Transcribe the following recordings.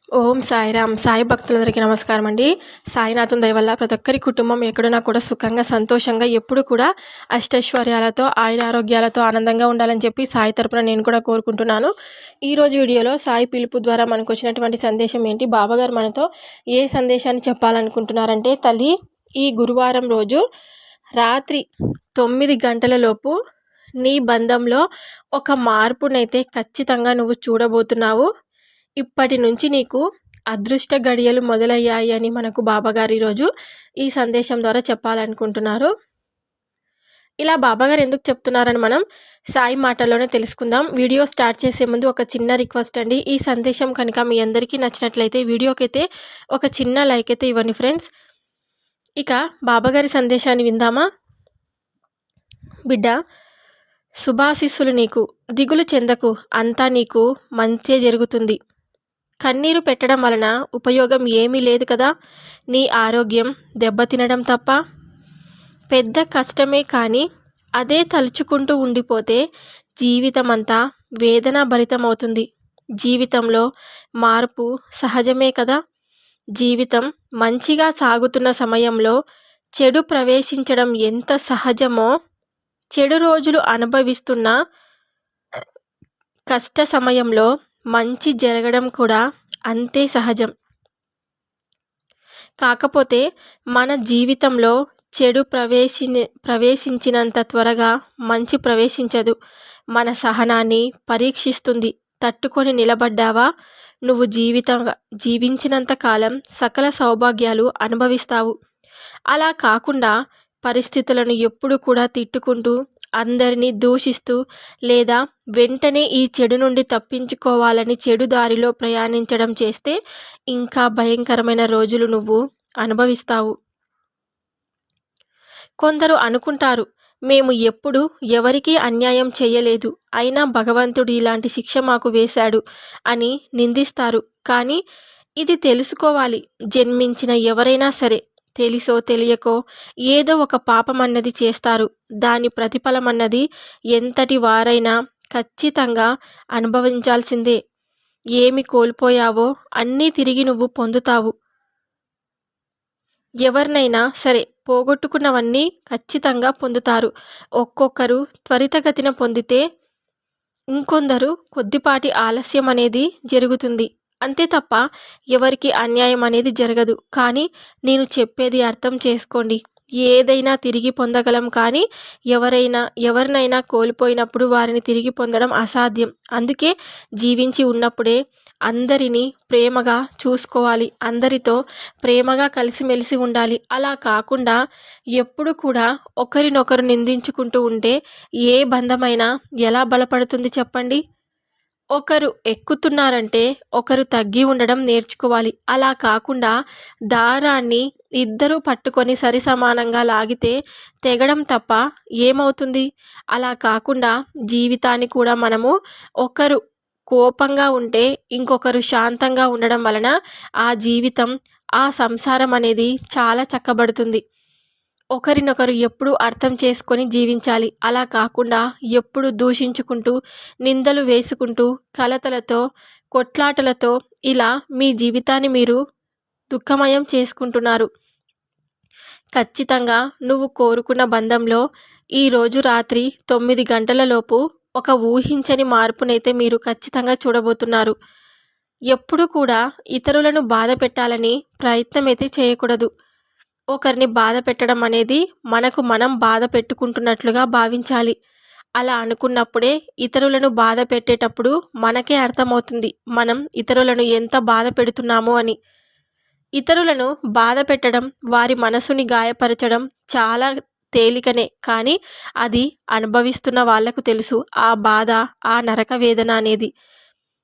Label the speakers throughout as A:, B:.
A: ఓం సాయిరామ్. సాయి భక్తులందరికీ నమస్కారం అండి. సాయినాథం దయ వల్ల ప్రతి ఒక్కరి కుటుంబం ఎక్కడున్నా కూడా సుఖంగా, సంతోషంగా ఎప్పుడు కూడా అష్టైశ్వర్యాలతో, ఆయురారోగ్యాలతో ఆనందంగా ఉండాలని చెప్పి సాయి తరపున నేను కూడా కోరుకుంటున్నాను. ఈరోజు వీడియోలో సాయి పిలుపు ద్వారా మనకు వచ్చినటువంటి సందేశం ఏంటి, బాబాగారు మనతో ఏ సందేశాన్ని చెప్పాలనుకుంటున్నారంటే, తల్లి ఈ గురువారం రోజు రాత్రి 9 గంటల లోపు నీ బంధంలో ఒక మార్పునైతే ఖచ్చితంగా నువ్వు చూడబోతున్నావు. ఇప్పటి నుంచి నీకు అదృష్ట గడియలు మొదలయ్యాయి అని మనకు బాబాగారు ఈరోజు ఈ సందేశం ద్వారా చెప్పాలనుకుంటున్నారు. ఇలా బాబాగారు ఎందుకు చెప్తున్నారని మనం సాయి మాటల్లోనే తెలుసుకుందాం. వీడియో స్టార్ట్ చేసే ముందు ఒక చిన్న రిక్వెస్ట్ అండి. ఈ సందేశం కనుక మీ అందరికీ నచ్చినట్లయితే వీడియోకైతే ఒక చిన్న లైక్ అయితే ఇవ్వండి ఫ్రెండ్స్. ఇక బాబాగారి సందేశాన్ని విందామా. బిడ్డ, శుభాశీస్సులు నీకు. దిగులు చెందకు, అంతా నీకు మంచే జరుగుతుంది. కన్నీరు పెట్టడం వలన ఉపయోగం ఏమీ లేదు కదా. నీ ఆరోగ్యం దెబ్బతినడం తప్ప. పెద్ద కష్టమే కానీ అదే తలుచుకుంటూ ఉండిపోతే జీవితం అంతా వేదన భరితమవుతుంది. జీవితంలో మార్పు సహజమే కదా. జీవితం మంచిగా సాగుతున్న సమయంలో చెడు ప్రవేశించడం ఎంత సహజమో, చెడు రోజులు అనుభవిస్తున్న కష్ట సమయంలో మంచి జరగడం కూడా అంతే సహజం. కాకపోతే మన జీవితంలో చెడు ప్రవేశించినంత త్వరగా మంచి ప్రవేశించదు. మన సహనాన్ని పరీక్షిస్తుంది. తట్టుకొని నిలబడ్డావా, నువ్వు జీవించినంత కాలం సకల సౌభాగ్యాలు అనుభవిస్తావు. అలా కాకుండా పరిస్థితులను ఎప్పుడు కూడా తిట్టుకుంటూ, అందరినీ దూషిస్తూ, లేదా వెంటనే ఈ చెడు నుండి తప్పించుకోవాలని చెడు దారిలో ప్రయాణించడం చేస్తే ఇంకా భయంకరమైన రోజులు నువ్వు అనుభవిస్తావు. కొందరు అనుకుంటారు, మేము ఎప్పుడు ఎవరికీ అన్యాయం చేయలేదు, అయినా భగవంతుడు ఇలాంటి శిక్ష మాకు వేశాడు అని నిందిస్తారు. కానీ ఇది తెలుసుకోవాలి, జన్మించిన ఎవరైనా సరే తెలిసో తెలియకో ఏదో ఒక పాపం అన్నది చేస్తారు. దాని ప్రతిఫలం అన్నది ఎంతటి వారైనా ఖచ్చితంగా అనుభవించాల్సిందే. ఏమి కోల్పోయావో అన్నీ తిరిగి నువ్వు పొందుతావు. ఎవరినైనా సరే పోగొట్టుకున్నవన్నీ ఖచ్చితంగా పొందుతారు. ఒక్కొక్కరు త్వరితగతిన పొందితే ఇంకొందరు కొద్దిపాటి ఆలస్యం అనేది జరుగుతుంది. అంతే తప్ప ఎవరికి అన్యాయం అనేది జరగదు. కానీ నేను చెప్పేది అర్థం చేసుకోండి. ఏదైనా తిరిగి పొందగలం, కానీ ఎవరినైనా కోల్పోయినప్పుడు వారిని తిరిగి పొందడం అసాధ్యం. అందుకే జీవించి ఉన్నప్పుడే అందరినీ ప్రేమగా చూసుకోవాలి, అందరితో ప్రేమగా కలిసిమెలిసి ఉండాలి. అలా కాకుండా ఎప్పుడు కూడా ఒకరినొకరు నిందించుకుంటూ ఉంటే ఏ బంధమైనా ఎలా బలపడుతుంది చెప్పండి. ఒకరు ఎక్కుతున్నారంటే ఒకరు తగ్గి ఉండడం నేర్చుకోవాలి. అలా కాకుండా దారాన్ని ఇద్దరూ పట్టుకొని సరిసమానంగా లాగితే తెగడం తప్ప ఏమవుతుంది. అలా కాకుండా జీవితాన్ని కూడా మనము ఒకరు కోపంగా ఉంటే ఇంకొకరు శాంతంగా ఉండడం వలన ఆ జీవితం, ఆ సంసారం అనేది చాలా చక్కబడుతుంది. ఒకరినొకరు ఎప్పుడూ అర్థం చేసుకొని జీవించాలి. అలా కాకుండా ఎప్పుడు దూషించుకుంటూ, నిందలు వేసుకుంటూ, కలతలతో, కొట్లాటలతో ఇలా మీ జీవితాన్ని మీరు దుఃఖమయం చేసుకుంటున్నారు. ఖచ్చితంగా నువ్వు కోరుకున్న బంధంలో ఈరోజు రాత్రి 9 గంటల లోపు ఒక ఊహించని మార్పునైతే మీరు ఖచ్చితంగా చూడబోతున్నారు. ఎప్పుడు కూడా ఇతరులను బాధ పెట్టాలని ప్రయత్నం అయితే చేయకూడదు. ఒకరిని బాధ పెట్టడం అనేది మనకు మనం బాధ పెట్టుకుంటున్నట్లుగా భావించాలి. అలా అనుకున్నప్పుడే ఇతరులను బాధ పెట్టేటప్పుడు మనకే అర్థమవుతుంది మనం ఇతరులను ఎంత బాధ పెడుతున్నాము అని. ఇతరులను బాధ పెట్టడం, వారి మనసుని గాయపరచడం చాలా తేలికనే, కానీ అది అనుభవిస్తున్న వాళ్లకు తెలుసు ఆ బాధ, ఆ నరక వేదన అనేది.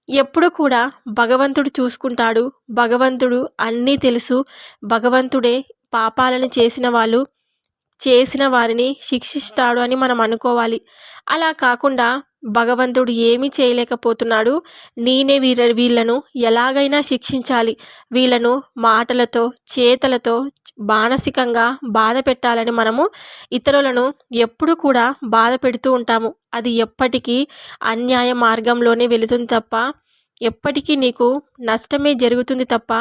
A: ఎప్పుడు కూడా భగవంతుడు చూసుకుంటాడు, భగవంతుడు అన్నీ తెలుసు, భగవంతుడే పాపాలను చేసిన వారిని శిక్షిస్తాడు అని మనం అనుకోవాలి. అలా కాకుండా భగవంతుడు ఏమీ చేయలేకపోతున్నాడు, నేనే వీళ్ళను ఎలాగైనా శిక్షించాలి, వీళ్ళను మాటలతో చేతలతో మానసికంగా బాధ పెట్టాలని మనము ఇతరులను ఎప్పుడు కూడా బాధ పెడుతూ ఉంటాము. అది ఎప్పటికీ అన్యాయ మార్గంలోనే వెళుతుంది తప్ప ఎప్పటికీ నీకు నష్టమే జరుగుతుంది తప్ప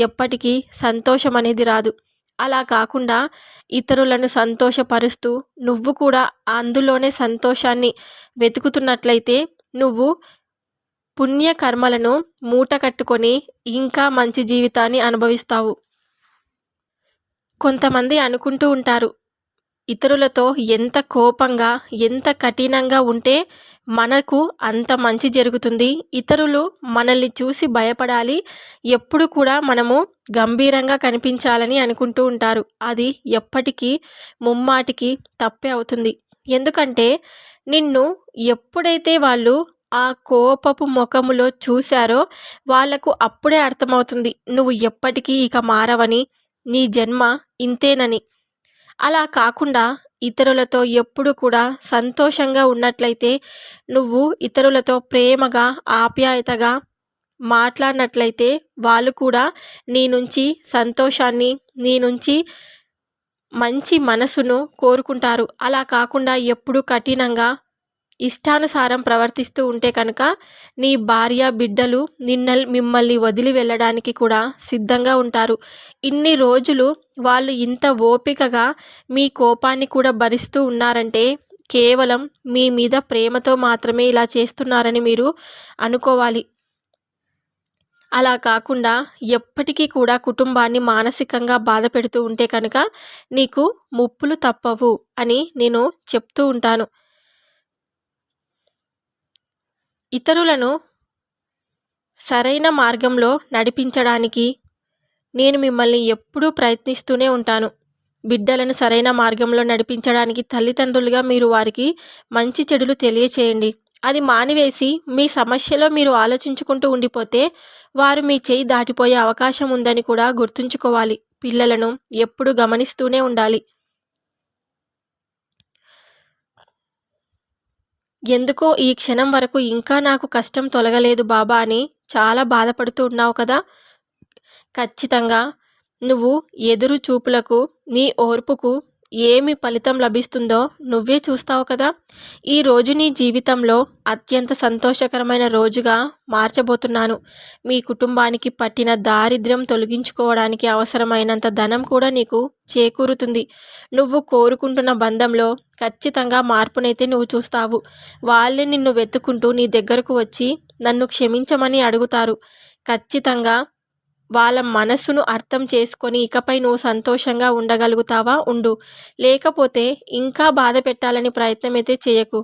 A: ఎప్పటికీ సంతోషం అనేది రాదు. అలా కాకుండా ఇతరులను సంతోషపరుస్తూ నువ్వు కూడా అందులోనే సంతోషాన్ని వెతుకుతున్నట్లయితే నువ్వు పుణ్యకర్మలను మూట కట్టుకొని ఇంకా మంచి జీవితాన్ని అనుభవిస్తావు. కొంతమంది అనుకుంటూ ఉంటారు, ఇతరులతో ఎంత కోపంగా ఎంత కఠినంగా ఉంటే మనకు అంత మంచి జరుగుతుంది, ఇతరులు మనల్ని చూసి భయపడాలి, ఎప్పుడు కూడా మనము గంభీరంగా కనిపించాలని అనుకుంటూ ఉంటారు. అది ఎప్పటికీ ముమ్మాటికి తప్పే అవుతుంది. ఎందుకంటే నిన్ను ఎప్పుడైతే వాళ్ళు ఆ కోపపు ముఖములో చూశారో వాళ్లకు అప్పుడే అర్థమవుతుంది నువ్వు ఎప్పటికీ ఇక మారవని, నీ జన్మ ఇంతేనని. అలా కాకుండా ఇతరులతో ఎప్పుడు కూడా సంతోషంగా ఉన్నట్లయితే, నువ్వు ఇతరులతో ప్రేమగా ఆప్యాయతగా మాట్లాడినట్లయితే వాళ్ళు కూడా నీ నుంచి సంతోషాన్ని, నీ నుంచి మంచి మనసును కోరుకుంటారు. అలా కాకుండా ఎప్పుడు కఠినంగా ఇష్టానుసారం ప్రవర్తిస్తూ ఉంటే కనుక నీ భార్య బిడ్డలు మిమ్మల్ని వదిలి వెళ్ళడానికి కూడా సిద్ధంగా ఉంటారు. ఇన్ని రోజులు వాళ్ళు ఇంత ఓపికగా మీ కోపాన్ని కూడా భరిస్తూ ఉన్నారంటే కేవలం మీ మీద ప్రేమతో మాత్రమే ఇలా చేస్తున్నారని మీరు అనుకోవాలి. అలా కాకుండా ఎప్పటికీ కూడా కుటుంబాన్ని మానసికంగా బాధ పెడుతూ ఉంటే కనుక నీకు ముప్పులు తప్పవు అని నేను చెప్తూ ఉంటాను. ఇతరులను సరైన మార్గంలో నడిపించడానికి నేను మిమ్మల్ని ఎప్పుడూ ప్రయత్నిస్తూనే ఉంటాను. బిడ్డలను సరైన మార్గంలో నడిపించడానికి తల్లిదండ్రులుగా మీరు వారికి మంచి చెడులు తెలియచేయండి. అది మానివేసి మీ సమస్యలో మీరు ఆలోచించుకుంటూ ఉండిపోతే వారు మీ చేయి దాటిపోయే అవకాశం ఉందని కూడా గుర్తుంచుకోవాలి. పిల్లలను ఎప్పుడు గమనిస్తూనే ఉండాలి. ఎందుకో ఈ క్షణం వరకు ఇంకా నాకు కష్టం తొలగలేదు బాబా అని చాలా బాధపడుతూ ఉన్నావు కదా. ఖచ్చితంగా నువ్వు ఎదురు చూపులకు, నీ ఓర్పుకు ఏమి ఫలితం లభిస్తుందో నువ్వే చూస్తావు కదా. ఈ రోజు నీ జీవితంలో అత్యంత సంతోషకరమైన రోజుగా మార్చబోతున్నాను. మీ కుటుంబానికి పట్టిన దారిద్ర్యం తొలగించుకోవడానికి అవసరమైనంత ధనం కూడా నీకు చేకూరుతుంది. నువ్వు కోరుకుంటున్న బంధంలో ఖచ్చితంగా మార్పునైతే నువ్వు చూస్తావు. వాళ్ళే నిన్ను వెతుక్కుంటూ నీ దగ్గరకు వచ్చి నన్ను క్షమించమని అడుగుతారు. ఖచ్చితంగా వాళ్ళ మనసును అర్థం చేసుకొని ఇకపై నువ్వు సంతోషంగా ఉండగలుగుతావా? ఉండు. లేకపోతే ఇంకా బాధ పెట్టాలని ప్రయత్నం అయితే చేయకు.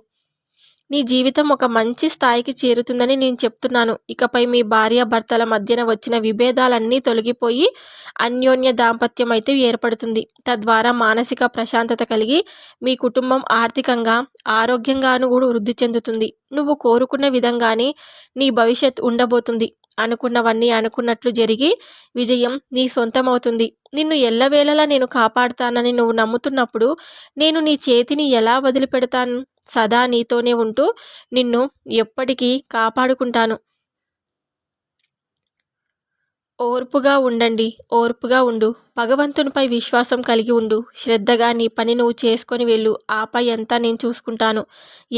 A: నీ జీవితం ఒక మంచి స్థాయికి చేరుతుందని నేను చెప్తున్నాను. ఇకపై మీ భార్యాభర్తల మధ్యన వచ్చిన విభేదాలన్నీ తొలగిపోయి అన్యోన్య దాంపత్యం అయితే ఏర్పడుతుంది. తద్వారా మానసిక ప్రశాంతత కలిగి మీ కుటుంబం ఆర్థికంగా, ఆరోగ్యంగాను కూడా వృద్ధి చెందుతుంది. నువ్వు కోరుకున్న విధంగానే నీ భవిష్యత్ ఉండబోతుంది. అనుకున్నవన్నీ అనుకున్నట్లు జరిగి విజయం నీ సొంతమవుతుంది. నిన్ను ఎల్లవేళలా నేను కాపాడుతానని నువ్వు నమ్ముతున్నప్పుడు నేను నీ చేతిని ఎలా వదిలిపెడతాను? సదా నీతోనే ఉంటూ నిన్ను ఎప్పటికీ కాపాడుకుంటాను. ఓర్పుగా ఉండండి, ఓర్పుగా ఉండు. భగవంతునిపై విశ్వాసం కలిగి ఉండు. శ్రద్ధగా నీ పని నువ్వు చేసుకొని వెళ్ళు. ఆపై అంతా నేను చూసుకుంటాను.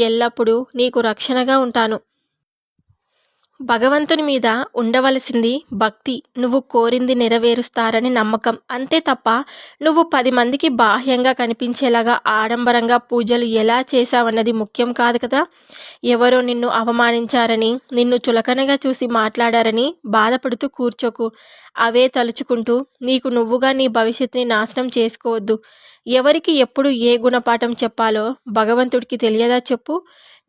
A: ఎల్లప్పుడూ నీకు రక్షణగా ఉంటాను. భగవంతుని మీద ఉండవలసింది భక్తి. నువ్వు కోరింది నెరవేరుస్తారని నమ్మకం. అంతే తప్ప నువ్వు 10 మందికి బాహ్యంగా కనిపించేలాగా ఆడంబరంగా పూజలు ఎలా చేశావన్నది ముఖ్యం కాదు కదా. ఎవరో నిన్ను అవమానించారని, నిన్ను చులకనగా చూసి మాట్లాడారని బాధపడుతూ కూర్చోకు. అవే తలుచుకుంటూ నీకు నువ్వుగా నీ భవిష్యత్తుని నాశనం చేసుకోవద్దు. ఎవరికి ఎప్పుడు ఏ గుణపాఠం చెప్పాలో భగవంతుడికి తెలియదా చెప్పు.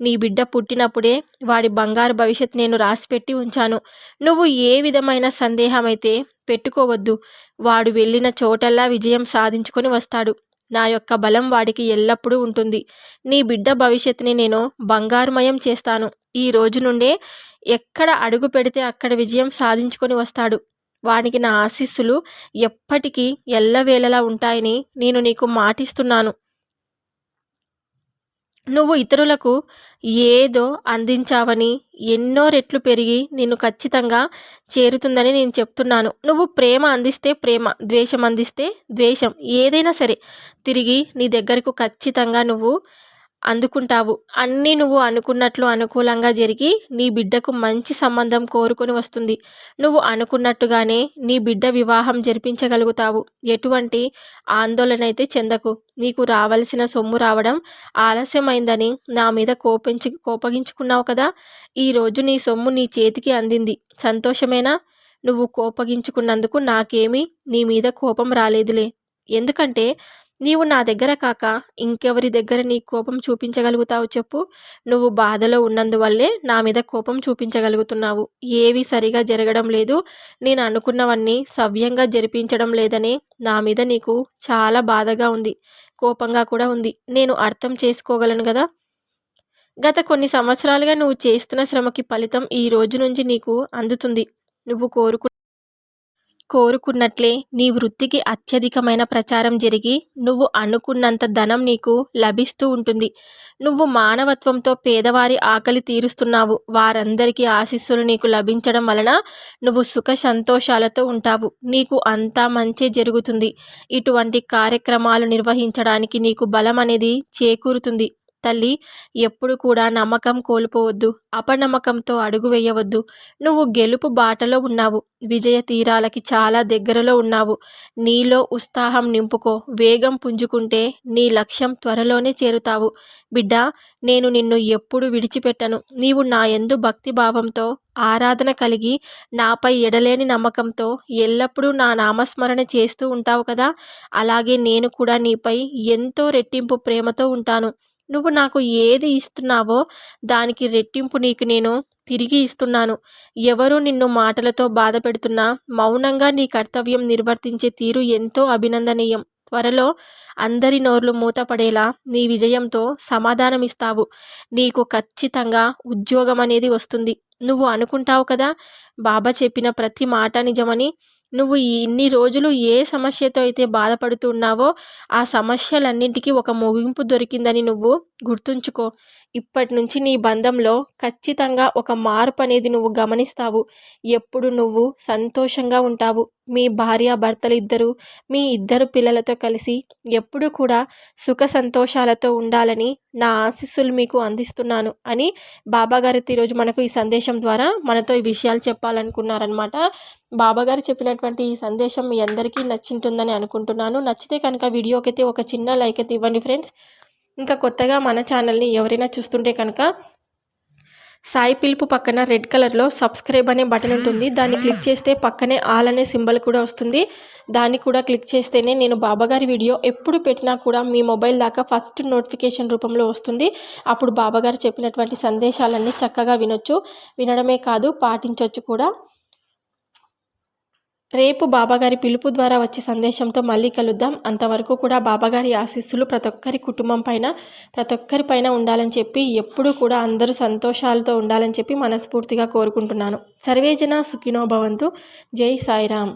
A: నీ బిడ్డ పుట్టినప్పుడే వాడి బంగారు భవిష్యత్తు నేను రాసిపెట్టి ఉంచాను. నువ్వు ఏ విధమైన సందేహమైతే పెట్టుకోవద్దు. వాడు వెళ్ళిన చోటల్లా విజయం సాధించుకొని వస్తాడు. నా యొక్క బలం వాడికి ఎల్లప్పుడూ ఉంటుంది. నీ బిడ్డ భవిష్యత్తుని నేను బంగారుమయం చేస్తాను. ఈ రోజు నుండే ఎక్కడ అడుగు పెడితే అక్కడ విజయం సాధించుకొని వస్తాడు. వానికి నా ఆశీస్సులు ఎప్పటికీ ఎల్లవేళలా ఉంటాయని నేను నీకు మాటిస్తున్నాను. నువ్వు ఇతరులకు ఏదో అందించావని ఎన్నో రెట్లు పెరిగి నిన్ను ఖచ్చితంగా చేరుతుందని నేను చెప్తున్నాను. నువ్వు ప్రేమ అందిస్తే ప్రేమ, ద్వేషం అందిస్తే ద్వేషం, ఏదైనా సరే తిరిగి నీ దగ్గరకు ఖచ్చితంగా నువ్వు అందుకుంటావు. అన్నీ నువ్వు అనుకున్నట్లు అనుకూలంగా జరిగి నీ బిడ్డకు మంచి సంబంధం కోరుకొని వస్తుంది. నువ్వు అనుకున్నట్టుగానే నీ బిడ్డ వివాహం జరిపించగలుగుతావు. ఎటువంటి ఆందోళనైతే చెందకు. నీకు రావలసిన సొమ్ము రావడం ఆలస్యమైందని నా మీద కోపగించుకున్నావు కదా! ఈరోజు నీ సొమ్ము నీ చేతికి అందింది. సంతోషమేనా? నువ్వు కోపగించుకున్నందుకు నాకేమీ నీ మీద కోపం రాలేదులే. ఎందుకంటే నీవు నా దగ్గర కాక ఇంకెవరి దగ్గర నీ కోపం చూపించగలుగుతావు చెప్పు? నువ్వు బాధలో ఉన్నందువల్లే నా మీద కోపం చూపించగలుగుతున్నావు. ఏవి సరిగా జరగడం లేదు, నేను అనుకున్నవన్నీ సవ్యంగా జరిపించడం లేదనే నా మీద నీకు చాలా బాధగా ఉంది, కోపంగా కూడా ఉంది. నేను అర్థం చేసుకోగలను కదా! గత కొన్ని సంవత్సరాలుగా నువ్వు చేస్తున్న శ్రమకి ఫలితం ఈ రోజు నుంచి నీకు అందుతుంది. నువ్వు కోరుకున్నట్లే నీ వృత్తికి అత్యధికమైన ప్రచారం జరిగి నువ్వు అనుకున్నంత ధనం నీకు లభిస్తూ ఉంటుంది. నువ్వు మానవత్వంతో పేదవారి ఆకలి తీరుస్తున్నావు. వారందరికీ ఆశీస్సులు నీకు లభించడం వలన నువ్వు సుఖ సంతోషాలతో ఉంటావు. నీకు అంతా మంచే జరుగుతుంది. ఇటువంటి కార్యక్రమాలు నిర్వహించడానికి నీకు బలం అనేది చేకూరుతుంది. తల్లి, ఎప్పుడు కూడా నమ్మకం కోల్పోవద్దు. అపనమ్మకంతో అడుగు వేయవద్దు. నువ్వు గెలుపు బాటలో ఉన్నావు. విజయ తీరాలకి చాలా దగ్గరలో ఉన్నావు. నీలో ఉత్సాహం నింపుకో. వేగం పుంజుకుంటే నీ లక్ష్యం త్వరలోనే చేరుతావు. బిడ్డా, నేను నిన్ను ఎప్పుడు విడిచిపెట్టను. నీవు నా యందు భక్తిభావంతో ఆరాధన కలిగి నాపై ఎడలేని నమ్మకంతో ఎల్లప్పుడూ నా నామస్మరణ చేస్తూ ఉంటావు కదా! అలాగే నేను కూడా నీపై ఎంతో రెట్టింపు ప్రేమతో ఉంటాను. నువ్వు నాకు ఏది ఇస్తున్నావో దానికి రెట్టింపు నీకు నేను తిరిగి ఇస్తున్నాను. ఎవరు నిన్ను మాటలతో బాధ పెడుతున్నా మౌనంగా నీ కర్తవ్యం నిర్వర్తించే తీరు ఎంతో అభినందనీయం. త్వరలో అందరి నోర్లు మూతపడేలా నీ విజయంతో సమాధానమిస్తావు. నీకు ఖచ్చితంగా ఉద్యోగం అనేది వస్తుంది. నువ్వు అనుకుంటావు కదా, బాబా చెప్పిన ప్రతి మాట నిజమని. నువ్వు ఇన్ని రోజులు ఏ సమస్యతో అయితే బాధపడుతున్నావో ఆ సమస్యలన్నింటికీ ఒక ముగింపు దొరికిందని నువ్వు గుర్తుంచుకో. ఇప్పటి నుంచి నీ బంధంలో ఖచ్చితంగా ఒక మార్పు అనేది నువ్వు గమనిస్తావు. ఎప్పుడు నువ్వు సంతోషంగా ఉంటావు. మీ భార్యాభర్తలు ఇద్దరు, మీ ఇద్దరు పిల్లలతో కలిసి ఎప్పుడు కూడా సుఖ సంతోషాలతో ఉండాలని నా ఆశీస్సులు మీకు అందిస్తున్నాను అని బాబాగారు ఈరోజు మనకు ఈ సందేశం ద్వారా మనతో ఈ విషయాలు చెప్పాలనుకున్నారనమాట. బాబాగారు చెప్పినటువంటి ఈ సందేశం మీ అందరికీ నచ్చింటుందని అనుకుంటున్నాను. నచ్చితే కనుక వీడియోకైతే ఒక చిన్న లైక్ అయితే ఇవ్వండి ఫ్రెండ్స్. ఇంకా కొత్తగా మన ఛానల్ని ఎవరైనా చూస్తుంటే కనుక సాయి పిలుపు పక్కన రెడ్ కలర్లో సబ్స్క్రైబ్ అనే బటన్ ఉంటుంది. దాన్ని క్లిక్ చేస్తే పక్కనే ఆల్ అనే సింబల్ కూడా వస్తుంది. దాన్ని కూడా క్లిక్ చేస్తేనే నేను బాబాగారి వీడియో ఎప్పుడు పెట్టినా కూడా మీ మొబైల్ దాకా ఫస్ట్ నోటిఫికేషన్ రూపంలో వస్తుంది. అప్పుడు బాబాగారు చెప్పినటువంటి సందేశాలన్నీ చక్కగా వినొచ్చు. వినడమే కాదు, పాటించవచ్చు కూడా. రేపు బాబాగారి పిలుపు ద్వారా వచ్చే సందేశంతో మళ్ళీ కలుద్దాం. అంతవరకు కూడా బాబాగారి ఆశీస్సులు ప్రతి ఒక్కరి కుటుంబం పైన, ప్రతి ఒక్కరి పైన ఉండాలని చెప్పి, ఎప్పుడూ కూడా అందరూ సంతోషాలతో ఉండాలని చెప్పి మనస్ఫూర్తిగా కోరుకుంటున్నాను. సర్వేజన సుఖినో భవంతు. జై సాయిరామ్.